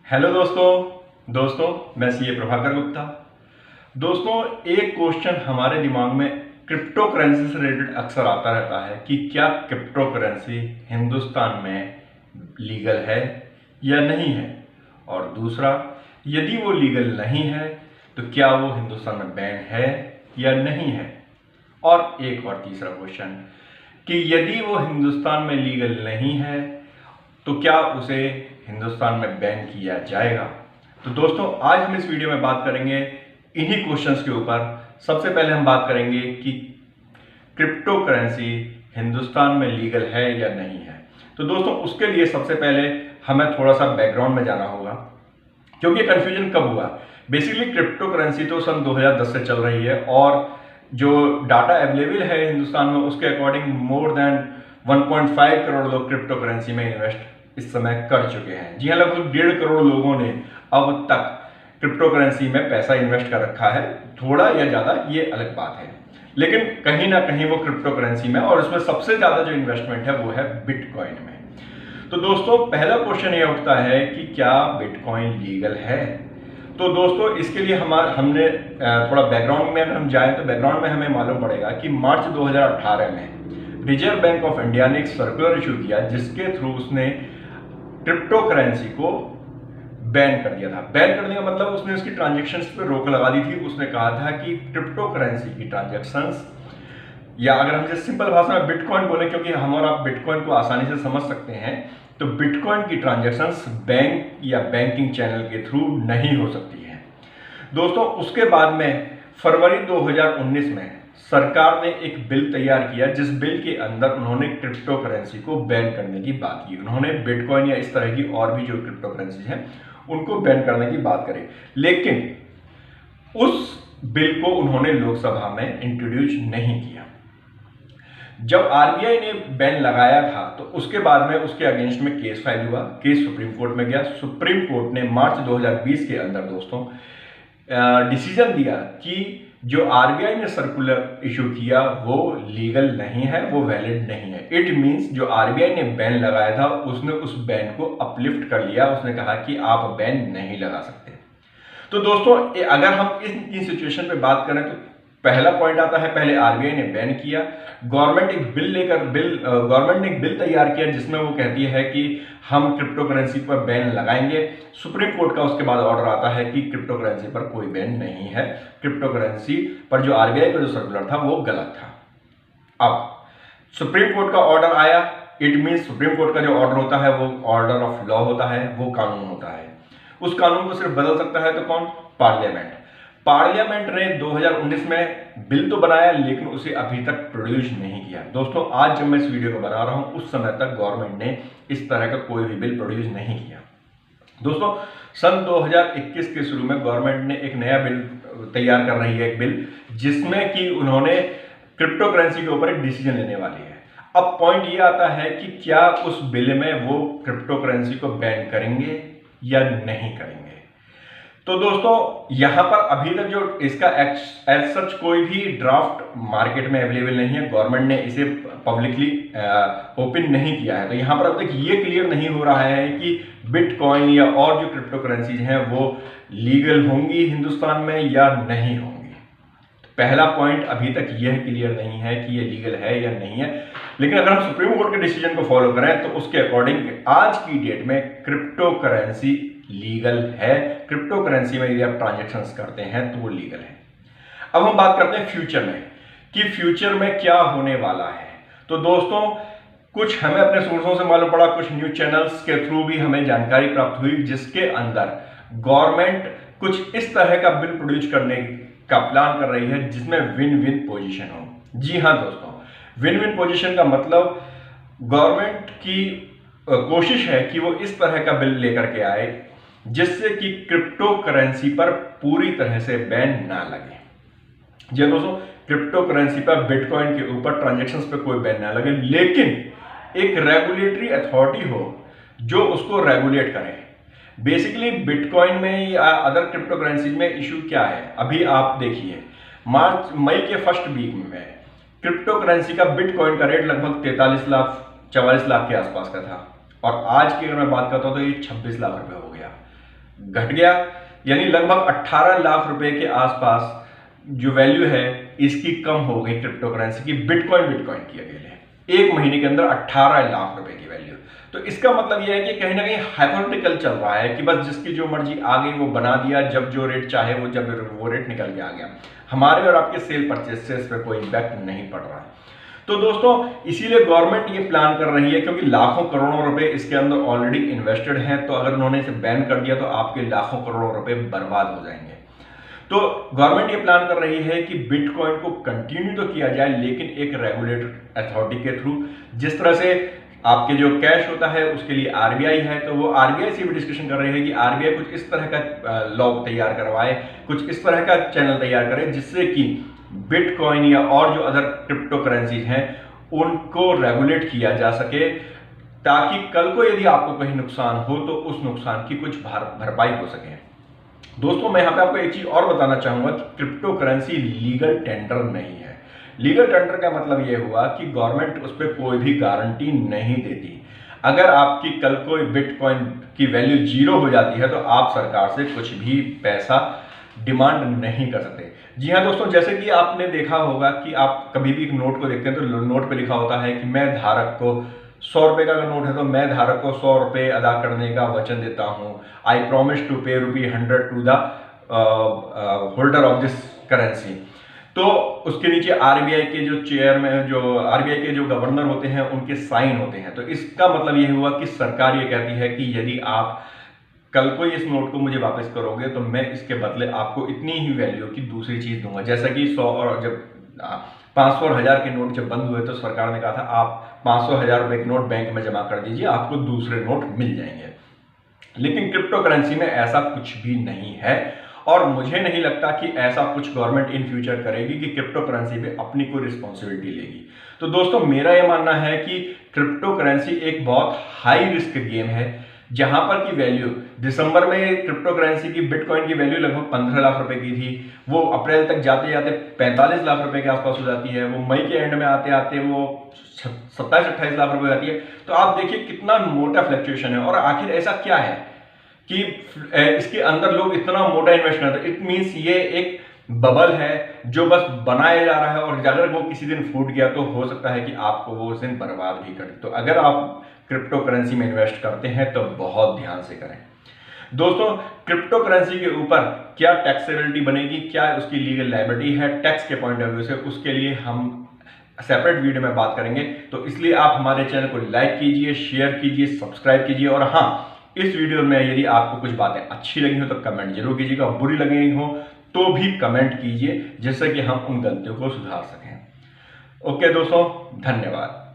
Hello दोस्तों मैं CA Prabhakar Gupta. दोस्तों, एक क्वेश्चन हमारे दिमाग में क्रिप्टो करेंसी से रिलेटेड अक्सर आता रहता है कि क्या क्रिप्टो करेंसी हिंदुस्तान में लीगल है या नहीं है, और दूसरा, यदि वो लीगल नहीं है तो क्या वो हिंदुस्तान में बैन है या नहीं है, और एक और तीसरा क्वेश्चन कि यदि वो हिंदुस्तान में लीगल नहीं है तो क्या उसे हिंदुस्तान में बैन किया जाएगा। तो दोस्तों, आज हम इस वीडियो में बात करेंगे इन्हीं क्वेश्चंस के ऊपर। सबसे पहले हम बात करेंगे कि क्रिप्टो करेंसी हिंदुस्तान में लीगल है या नहीं है। तो दोस्तों, उसके लिए सबसे पहले हमें थोड़ा सा बैकग्राउंड में जाना होगा, क्योंकि कंफ्यूजन कब हुआ। बेसिकली क्रिप्टो करेंसी तो सन 2010 से चल रही है, और जो डाटा अवेलेबल है हिंदुस्तान में उसके अकॉर्डिंग मोर देन 1.5 करोड़ लोग क्रिप्टो करेंसी में इन्वेस्ट इस समय कर चुके हैं। जी हाँ, लगभग 1.5 करोड़ लोगों ने अब तक क्रिप्टो करेंसी में पैसा इन्वेस्ट कर रखा है। थोड़ा या ज्यादा ये अलग बात है, लेकिन कहीं ना कहीं वो क्रिप्टो करेंसी में, और उसमें सबसे ज्यादा जो इन्वेस्टमेंट है वो है बिटकॉइन में। तो दोस्तों, पहला क्वेश्चन ये उठता है कि क्या बिटकॉइन लीगल है। तो दोस्तों, इसके लिए हमने थोड़ा बैकग्राउंड में अगर हम जाएं तो बैकग्राउंड में हमें मालूम पड़ेगा कि मार्च 2018 में रिजर्व बैंक ऑफ इंडिया ने एक सर्कुलर इशू किया, जिसके थ्रू उसने क्रिप्टो करेंसी को बैन कर दिया था। बैन करने का मतलब उसने उसकी ट्रांजैक्शंस पे रोक लगा दी थी। उसने कहा था कि क्रिप्टो करेंसी की ट्रांजैक्शंस, या अगर हम जैसे सिंपल भाषा में बिटकॉइन बोले, क्योंकि हम और आप बिटकॉइन को आसानी से समझ सकते हैं, तो बिटकॉइन की ट्रांजैक्शंस बैंक या बैंकिंग चैनल के थ्रू नहीं हो सकती है। दोस्तों, उसके बाद में फरवरी 2019 में सरकार ने एक बिल तैयार किया, जिस बिल के अंदर उन्होंने क्रिप्टो करेंसी को बैन करने की बात की। उन्होंने बिटकॉइन या इस तरह की और भी जो क्रिप्टो करेंसी हैं उनको बैन करने की बात करी, लेकिन उस बिल को उन्होंने लोकसभा में इंट्रोड्यूस नहीं किया। जब आरबीआई ने बैन लगाया था तो उसके बाद में उसके अगेंस्ट में केस फाइल हुआ। केस सुप्रीम कोर्ट में गया। सुप्रीम कोर्ट ने मार्च 2020 के अंदर दोस्तों डिसीजन दिया कि जो आरबीआई ने सर्कुलर इशू किया वो लीगल नहीं है, वो वैलिड नहीं है। इट मींस जो आरबीआई ने बैन लगाया था उसने उस बैन को अपलिफ्ट कर लिया। उसने कहा कि आप बैन नहीं लगा सकते। तो दोस्तों, अगर हम इन सिचुएशन पे बात करें तो पहला पॉइंट आता है, पहले आरबीआई ने बैन किया। गवर्नमेंट ने एक बिल तैयार किया जिसमें वो कहती है कि हम क्रिप्टो करेंसी पर बैन लगाएंगे। सुप्रीम कोर्ट का उसके बाद ऑर्डर आता है कि क्रिप्टो करेंसी पर कोई बैन नहीं है। क्रिप्टो करेंसी पर जो आरबीआई का जो सर्कुलर था वो गलत था। अब सुप्रीम कोर्ट का ऑर्डर आया। इट मीन्स सुप्रीम कोर्ट का जो ऑर्डर होता है वो ऑर्डर ऑफ लॉ होता है, वो कानून होता है। उस कानून को सिर्फ बदल सकता है तो कौन? पार्लियामेंट। पार्लियामेंट ने 2019 में बिल तो बनाया, लेकिन उसे अभी तक प्रोड्यूस नहीं किया। दोस्तों, आज जब मैं इस वीडियो को बना रहा हूं उस समय तक गवर्नमेंट ने इस तरह का कोई भी बिल प्रोड्यूस नहीं किया। दोस्तों, सन 2021 के शुरू में गवर्नमेंट ने एक नया बिल तैयार कर रही है, एक बिल जिसमें कि उन्होंने क्रिप्टो करेंसी के ऊपर एक डिसीजन लेने वाली है। अब पॉइंट ये आता है कि क्या उस बिल में वो क्रिप्टो करेंसी को बैन करेंगे या नहीं करेंगे। तो दोस्तों, यहां पर अभी तक जो इसका एज सच कोई भी ड्राफ्ट मार्केट में अवेलेबल नहीं है। गवर्नमेंट ने इसे पब्लिकली ओपन नहीं किया है। तो यहां पर अब तक ये क्लियर नहीं हो रहा है कि बिटकॉइन या और जो क्रिप्टो करेंसीज हैं वो लीगल होंगी हिंदुस्तान में या नहीं होंगी। तो पहला पॉइंट अभी तक यह क्लियर नहीं है कि ये लीगल है या नहीं है। लेकिन अगर हम सुप्रीम कोर्ट के डिसीजन को फॉलो करें तो उसके अकॉर्डिंग आज की डेट में क्रिप्टो करेंसी लीगल है। क्रिप्टो करेंसी में यदि आप ट्रांजैक्शंस करते हैं तो वो लीगल है। अब हम बात करते हैं फ्यूचर में कि फ्यूचर में क्या होने वाला है। तो दोस्तों, कुछ हमें अपने सोर्सों से मालूम पड़ा, कुछ न्यूज चैनल्स के थ्रू भी हमें जानकारी प्राप्त हुई, जिसके अंदर गवर्नमेंट कुछ इस तरह का बिल प्रोड्यूस करने का प्लान कर रही है जिसमें विन विन पोजीशन हो। जी हां दोस्तों, विन विन पोजीशन का मतलब गवर्नमेंट की कोशिश है कि वो इस तरह का बिल लेकर के आए जिससे कि क्रिप्टो करेंसी पर पूरी तरह से बैन ना लगे। जी दोस्तों, क्रिप्टो करेंसी पर बिटकॉइन के ऊपर ट्रांजैक्शंस पे कोई बैन ना लगे, लेकिन एक रेगुलेटरी अथॉरिटी हो जो उसको रेगुलेट करे। बेसिकली बिटकॉइन में या अदर क्रिप्टो करेंसीज में इशू क्या है, अभी आप देखिए मई के फर्स्ट वीक में क्रिप्टो करेंसी का बिटकॉइन का रेट लगभग 43 लाख 44 लाख के आसपास का था, और आज की अगर मैं बात करता हूं तो ये 26 लाख रुपए हो गया। घट गया, यानी लगभग 18 लाख रुपए के आसपास जो वैल्यू है इसकी कम हो गई क्रिप्टो करेंसी की, बिटकॉइन की अकेले एक महीने के अंदर 18 लाख रुपए की वैल्यू। तो इसका मतलब यह है कि कहीं ना कहीं हाइपोथेटिकल चल रहा है कि बस जिसकी जो मर्जी आ गई वो बना दिया, जब जो रेट चाहे जब वो रेट निकल के आ गया, हमारे और आपके सेल परचेसेस पे कोई इम्पैक्ट नहीं पड़ रहा है। तो दोस्तों इसीलिए गवर्नमेंट ये प्लान कर रही है, क्योंकि लाखों करोड़ों रुपए इसके अंदर ऑलरेडी इन्वेस्टेड हैं, तो अगर उन्होंने इसे बैन कर दिया तो आपके लाखों करोड़ों रुपए बर्बाद हो जाएंगे। तो गवर्नमेंट ये प्लान कर रही है कि बिटकॉइन को कंटिन्यू तो किया जाए, लेकिन एक रेगुलेटर अथॉरिटी के थ्रू। जिस तरह से आपके जो कैश होता है उसके लिए आरबीआई है, तो वो आरबीआई से भी डिस्कशन कर रहे हैं कि आरबीआई कुछ इस तरह का लॉ तैयार करवाए, कुछ इस तरह का चैनल तैयार करे जिससे कि बिटकॉइन या और जो अदर क्रिप्टो करेंसीज हैं उनको रेगुलेट किया जा सके, ताकि कल को यदि आपको कहीं नुकसान हो तो उस नुकसान की कुछ भरपाई हो सके। दोस्तों मैं यहाँ पे आपको एक चीज और बताना चाहूंगा कि क्रिप्टो करेंसी लीगल टेंडर नहीं है। लीगल टेंडर का मतलब यह हुआ कि गवर्नमेंट उस पर कोई भी गारंटी नहीं देती। अगर आपकी कल कोई बिटकॉइन की वैल्यू 0 हो जाती है तो आप सरकार से कुछ भी पैसा डिमांड नहीं कर सकते। जी हाँ दोस्तों, जैसे कि आपने देखा होगा कि आप कभी भी एक नोट को देखते हैं तो नोट पे लिखा होता है कि मैं धारक को 100 रुपए का अगर नोट है तो मैं धारक को 100 रुपए अदा करने का वचन देता हूं। I promise to pay ₹100 to the holder of this currency. तो उसके नीचे आरबीआई के जो चेयरमैन, जो आरबीआई के जो गवर्नर होते हैं उनके साइन होते हैं। तो इसका मतलब ये हुआ कि सरकार ये कहती है कि यदि आप कल को इस नोट को मुझे वापस करोगे तो मैं इसके बदले आपको इतनी ही वैल्यू की दूसरी चीज दूंगा। जैसा कि 100 और जब 500 और 1000 के नोट जब बंद हुए तो सरकार ने कहा था आप 500 1000 रुपए के नोट बैंक में जमा कर दीजिए, आपको दूसरे नोट मिल जाएंगे। लेकिन क्रिप्टो करेंसी में ऐसा कुछ भी नहीं है और मुझे नहीं लगता कि ऐसा कुछ गवर्नमेंट इन फ्यूचर करेगी कि क्रिप्टो करेंसी पे अपनी कोई रिस्पॉन्सिबिलिटी लेगी। तो दोस्तों मेरा यह मानना है कि क्रिप्टो करेंसी एक बहुत हाई रिस्क गेम है, जहां पर की वैल्यू दिसंबर में क्रिप्टो करेंसी की बिटकॉइन की वैल्यू लगभग 15 लाख रुपए की थी, वो अप्रैल तक जाते जाते 45 लाख रुपए के आसपास हो जाती है, वो मई के एंड में आते आते वो 27-28 लाख रुपए जाती है। तो आप देखिए कितना मोटा फ्लक्चुएशन है। और आखिर ऐसा क्या है कि इसके अंदर लोग इतना मोटा इन्वेस्ट करते हैं? इट मीन्स ये एक बबल है जो बस बनाया जा रहा है, और अगर वो किसी दिन फूट गया तो हो सकता है कि आपको वो उस दिन बर्बाद भी करे। तो अगर आप क्रिप्टो करेंसी में इन्वेस्ट करते हैं तो बहुत ध्यान से करें। दोस्तों क्रिप्टो करेंसी के ऊपर क्या टैक्सेबिलिटी बनेगी, क्या उसकी लीगल लायबिलिटी है टैक्स के पॉइंट ऑफ व्यू से, उसके लिए हम सेपरेट वीडियो में बात करेंगे। तो इसलिए आप हमारे चैनल को लाइक कीजिए, शेयर कीजिए, सब्सक्राइब कीजिए। और हाँ, इस वीडियो में यदि आपको कुछ बातें अच्छी लगी हो तो कमेंट जरूर कीजिएगा, बुरी लगी हो तो भी कमेंट कीजिए, जिससे कि हम उन गलतियों को सुधार सकें। ओके दोस्तों, धन्यवाद।